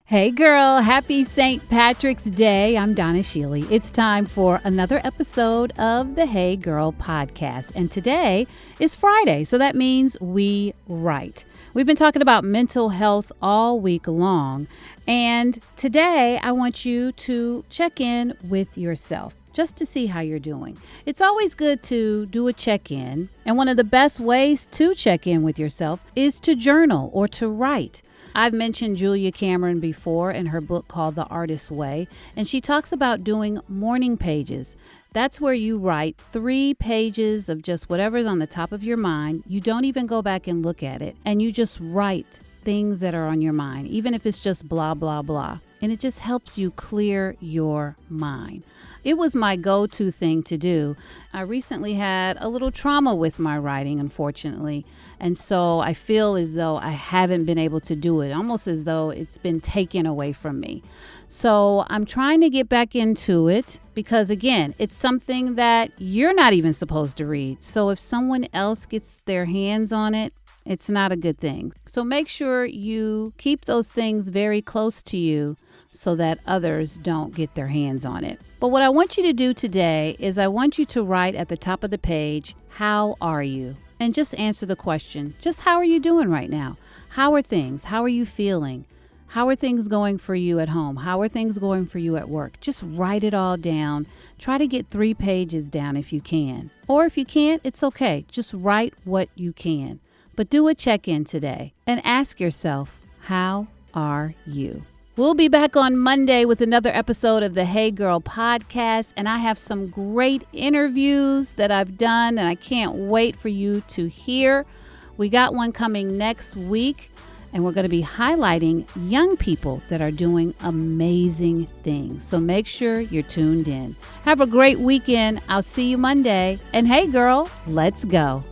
Hey girl, happy St. Patrick's Day. I'm Donna Shealy. It's time for another episode of the Hey Girl podcast. And today is Friday, so that means we write. We've been talking about mental health all week long. And today I want you to check in with yourself just to see how you're doing. It's always good to do a check-in. And one of the best ways to check in with yourself is to journal or to write. I've mentioned Julia Cameron before in her book called The Artist's Way, and she talks about doing morning pages. That's where you write 3 pages of just whatever's on the top of your mind. You don't even go back and look at it, and you just write things that are on your mind, even if it's just blah, blah, blah. And it just helps you clear your mind. It was my go-to thing to do. I recently had a little trauma with my writing, unfortunately. And so I feel as though I haven't been able to do it, almost as though it's been taken away from me. So I'm trying to get back into it because, again, it's something that you're not even supposed to read. So if someone else gets their hands on it, it's not a good thing. So make sure you keep those things very close to you so that others don't get their hands on it. But what I want you to do today is I want you to write at the top of the page, how are you? And just answer the question, just how are you doing right now? How are things? How are you feeling? How are things going for you at home? How are things going for you at work? Just write it all down. Try to get 3 pages down if you can. Or if you can't, it's okay. Just write what you can. But do a check-in today and ask yourself, how are you? We'll be back on Monday with another episode of the Hey Girl podcast, and I have some great interviews that I've done, and I can't wait for you to hear. We got one coming next week, and we're going to be highlighting young people that are doing amazing things. So make sure you're tuned in. Have a great weekend. I'll see you Monday. And hey, girl, let's go.